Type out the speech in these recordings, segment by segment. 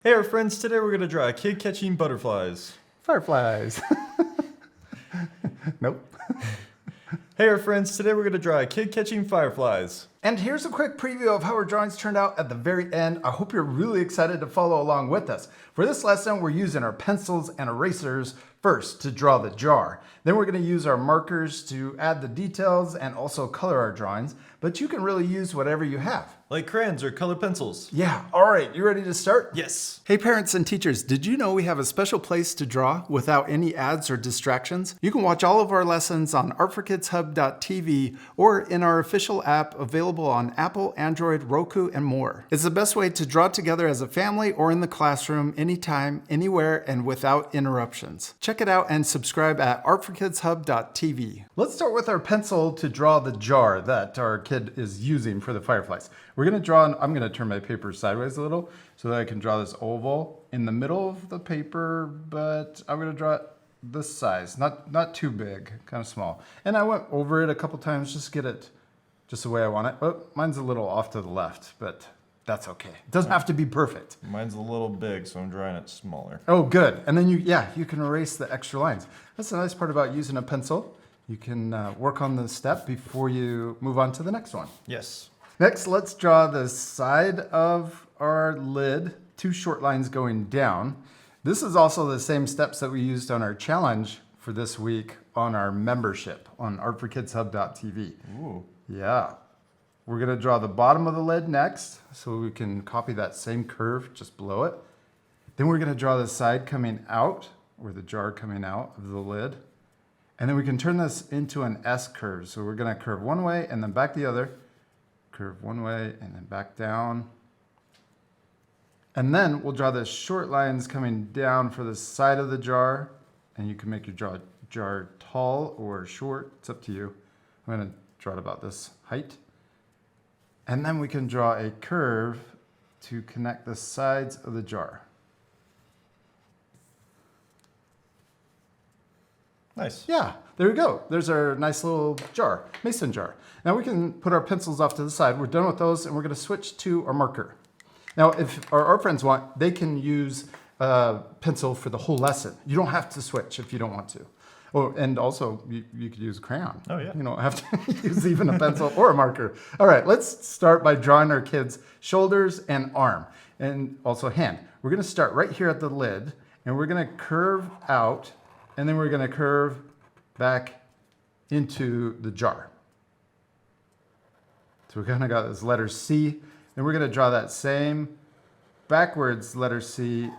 Hey our friends, today we're going to draw a kid catching butterflies. Fireflies. Nope. Hey our friends, today we're going to draw a kid catching fireflies. And here's a quick preview of how our drawings turned out at the very end. I hope you're really excited to follow along with us. For this lesson, we're using our pencils and erasers first to draw the jar. Then we're going to use our markers to add the details and also color our drawings, but you can really use whatever you have. Like crayons or colored pencils. Yeah, all right, you ready to start? Yes. Hey parents and teachers, did you know we have a special place to draw without any ads or distractions? You can watch all of our lessons on artforkidshub.tv or in our official app available on Apple, Android, Roku, and more. It's the best way to draw together as a family or in the classroom anytime, anywhere, and without interruptions. Check it out and subscribe at artforkidshub.tv. Let's start with our pencil to draw the jar that our kid is using for the fireflies. We're going to draw, I'm going to turn my paper sideways a little so that I can draw this oval in the middle of the paper, but I'm going to draw it this size, not too big, kind of small. And I went over it a couple times just to get it just the way I want it. Oh, mine's a little off to the left, but that's okay. It doesn't have to be perfect. Mine's a little big, so I'm drawing it smaller. Oh, good. And then you can erase the extra lines. That's the nice part about using a pencil. You can work on the step before you move on to the next one. Yes. Next, let's draw the side of our lid, 2 short lines going down. This is also the same steps that we used on our challenge for this week on our membership on artforkidshub.tv. Ooh. Yeah. We're going to draw the bottom of the lid next, so we can copy that same curve just below it. Then we're going to draw the side coming out, or the jar coming out of the lid. And then we can turn this into an S curve. So we're going to curve one way and then back the other. Curve one way and then back down. And then we'll draw the short lines coming down for the side of the jar. And you can make your jar tall or short. It's up to you. I'm going to draw it about this height. And then we can draw a curve to connect the sides of the jar. Nice. Yeah, there we go. There's our nice little jar, mason jar. Now we can put our pencils off to the side. We're done with those and we're going to switch to our marker. Now if our friends want, they can use a pencil for the whole lesson. You don't have to switch if you don't want to. Oh, and also you could use a crayon. Oh yeah. You don't have to use even a pencil or a marker. All right, let's start by drawing our kids' shoulders and arm and also hand. We're going to start right here at the lid and we're going to curve out and then we're going to curve back into the jar. So we kind of got this letter C. Then we're going to draw that same backwards letter C.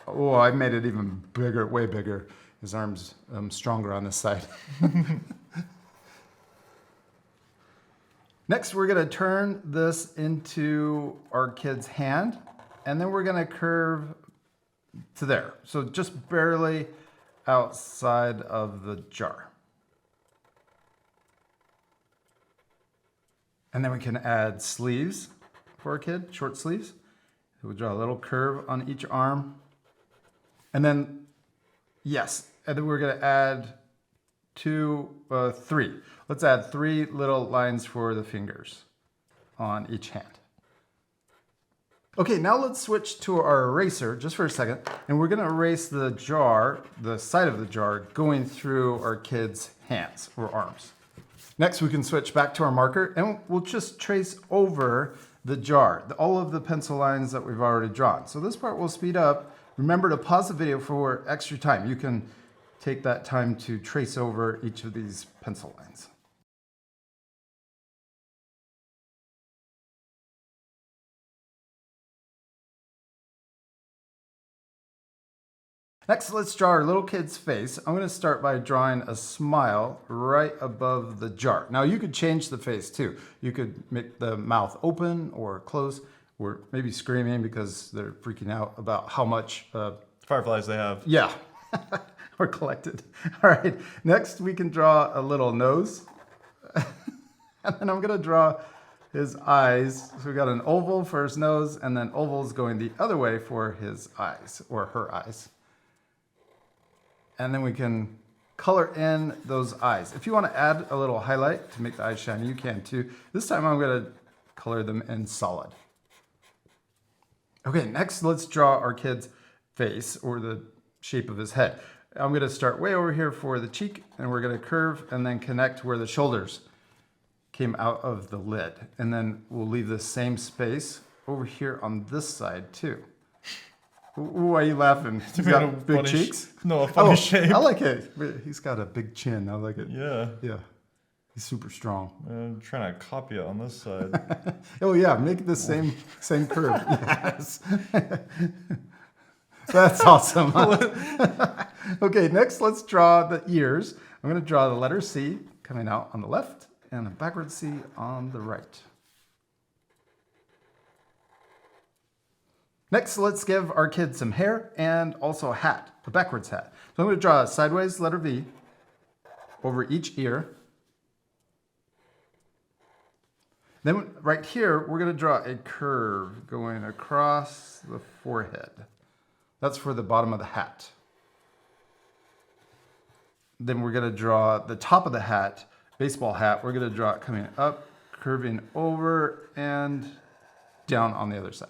Oh, I made it even bigger, way bigger. His arm's stronger on this side. Next, we're going to turn this into our kid's hand. And then we're going to curve to there. So just barely outside of the jar. And then we can add sleeves for our kid, short sleeves. We'll draw a little curve on each arm. And then, yes, and then we're going to add 3. Let's add 3 little lines for the fingers on each hand. Okay, now let's switch to our eraser just for a second, and we're going to erase the jar, the side of the jar, going through our kids' hands or arms. Next, we can switch back to our marker, and we'll just trace over the jar, all of the pencil lines that we've already drawn. So this part will speed up. Remember to pause the video for extra time. You can take that time to trace over each of these pencil lines. Next, let's draw our little kid's face. I'm going to start by drawing a smile right above the jar. Now, you could change the face too. You could make the mouth open or close, or maybe screaming because they're freaking out about how much Fireflies they have. Yeah, or collected. All right, next we can draw a little nose. And then I'm going to draw his eyes. So we got an oval for his nose, and then ovals going the other way for his eyes, or her eyes. And then we can color in those eyes. If you want to add a little highlight to make the eyes shiny, you can too. This time I'm going to color them in solid. Okay, next let's draw our kid's face or the shape of his head. I'm going to start way over here for the cheek, and we're going to curve and then connect where the shoulders came out of the lid. And then we'll leave the same space over here on this side too. Why are you laughing? He's got big cheeks? No, a funny shape. I like it. He's got a big chin. I like it. Yeah. Yeah. He's super strong. I'm trying to copy it on this side. Oh yeah, make it the same curve. Yes. That's awesome. Okay, next let's draw the ears. I'm going to draw the letter C coming out on the left and a backward C on the right. Next, let's give our kid some hair and also a hat, a backwards hat. So I'm going to draw a sideways letter V over each ear. Then right here, we're going to draw a curve going across the forehead. That's for the bottom of the hat. Then we're going to draw the top of the hat, baseball hat. We're going to draw it coming up, curving over, and down on the other side.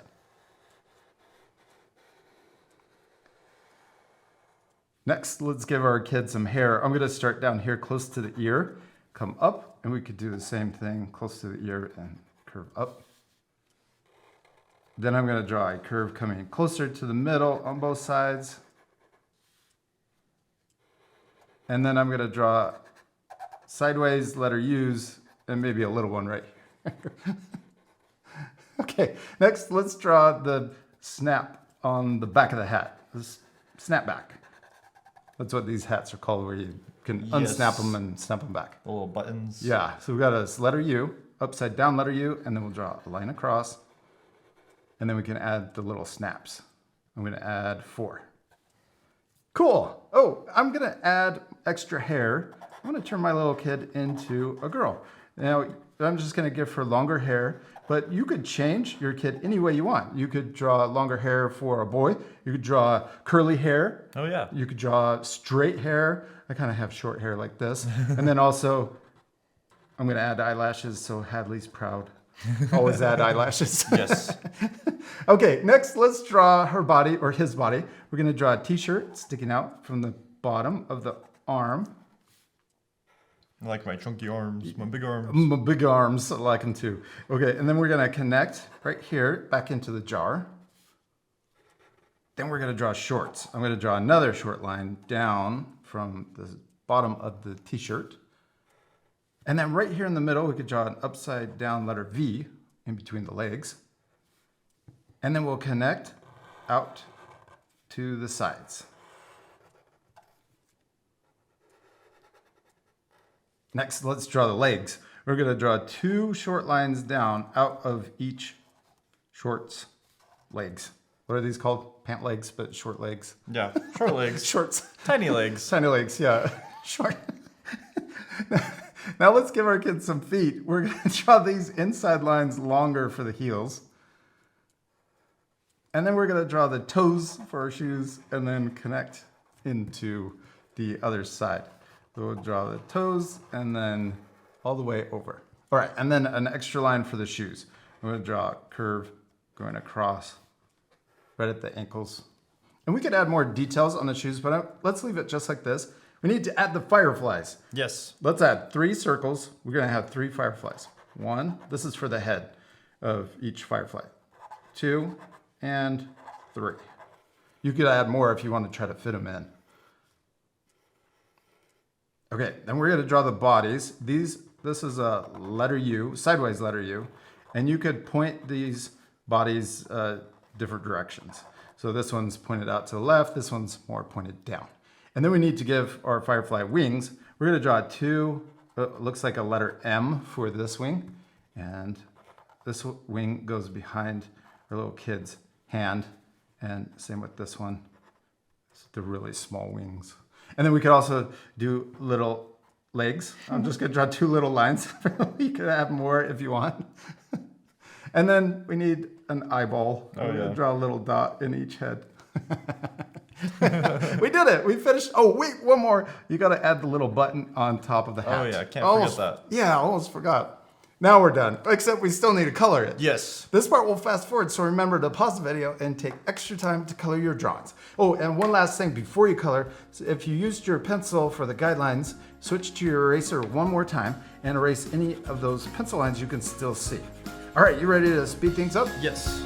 Next, let's give our kid some hair. I'm going to start down here close to the ear, come up, and we could do the same thing close to the ear and curve up. Then I'm going to draw a curve coming closer to the middle on both sides. And then I'm going to draw sideways letter U's and maybe a little one right here. Okay, next let's draw the snap on the back of the hat. This snap back. That's what these hats are called, where you can unsnap them and snap them back. The little buttons. Yeah, so we've got a letter U, upside down letter U, and then we'll draw a line across. And then we can add the little snaps. I'm going to add 4. Cool. Oh, I'm going to add extra hair. I'm going to turn my little kid into a girl. Now, I'm just going to give her longer hair, but you could change your kid any way you want. You could draw longer hair for a boy. You could draw curly hair. Oh, yeah. You could draw straight hair. I kind of have short hair like this. And then also, I'm going to add eyelashes, so Hadley's proud. Always add eyelashes. Yes. Okay, next let's draw her body, or his body. We're going to draw a t-shirt sticking out from the bottom of the arm. I like my chunky arms, my big arms. My big arms, I like them too. Okay, and then we're going to connect right here back into the jar. Then we're going to draw shorts. I'm going to draw another short line down from the bottom of the t-shirt. And then right here in the middle, we could draw an upside down letter V in between the legs. And then we'll connect out to the sides. Next, let's draw the legs. We're going to draw 2 short lines down out of each short's legs. What are these called? Pant legs, but short legs. Yeah, short legs. Shorts. Tiny legs. Tiny legs, yeah. Short. Now let's give our kids some feet. We're going to draw these inside lines longer for the heels. And then we're going to draw the toes for our shoes and then connect into the other side. So we'll draw the toes and then all the way over. All right, and then an extra line for the shoes. I'm going to draw a curve going across right at the ankles. And we could add more details on the shoes, but let's leave it just like this. We need to add the fireflies. Yes. Let's add 3 circles. We're going to have 3 fireflies. 1, this is for the head of each firefly. 2, and 3. You could add more if you want to try to fit them in. Okay, then we're going to draw the bodies. This is a letter U, sideways letter U, and you could point these bodies different directions. So this one's pointed out to the left, this one's more pointed down. And then we need to give our firefly wings. We're going to draw 2, looks like a letter M for this wing, and this wing goes behind our little kid's hand, and same with this one. It's the really small wings. And then we could also do little legs. I'm just going to draw 2 little lines. You could add more if you want. And then we need an eyeball. Oh, We're going yeah. to draw a little dot in each head. We did it. We finished. Oh, wait, one more. You got to add the little button on top of the hat. Oh, yeah, I can't forget that. Yeah, I almost forgot. Now we're done, except we still need to color it. Yes. This part will fast forward, so remember to pause the video and take extra time to color your drawings. Oh, and one last thing before you color, if you used your pencil for the guidelines, switch to your eraser one more time and erase any of those pencil lines you can still see. All right, you ready to speed things up? Yes.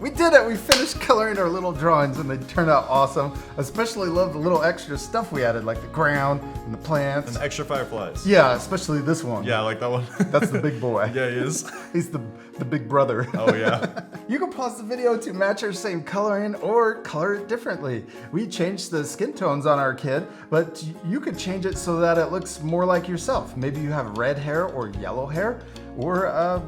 We did it! We finished coloring our little drawings and they turned out awesome. Especially love the little extra stuff we added, like the ground and the plants. And the extra fireflies. Yeah, especially this one. Yeah, I like that one. That's the big boy. Yeah, he is. He's the big brother. Oh, yeah. You can pause the video to match our same coloring or color it differently. We changed the skin tones on our kid, but you could change it so that it looks more like yourself. Maybe you have red hair or yellow hair, or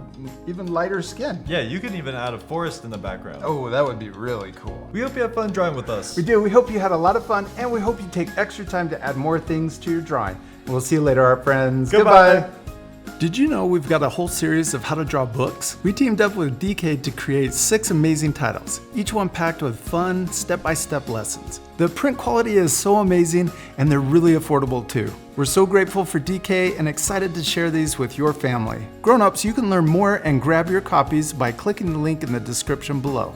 even lighter skin. Yeah, you can even add a forest in the background. Oh, that would be really cool. We hope you have fun drawing with us. We do. We hope you had a lot of fun, and we hope you take extra time to add more things to your drawing. We'll see you later, our friends. Goodbye. Did you know we've got a whole series of how to draw books? We teamed up with DK to create 6 amazing titles, each one packed with fun, step-by-step lessons. The print quality is so amazing, and they're really affordable too. We're so grateful for DK and excited to share these with your family. Grown-ups, you can learn more and grab your copies by clicking the link in the description below.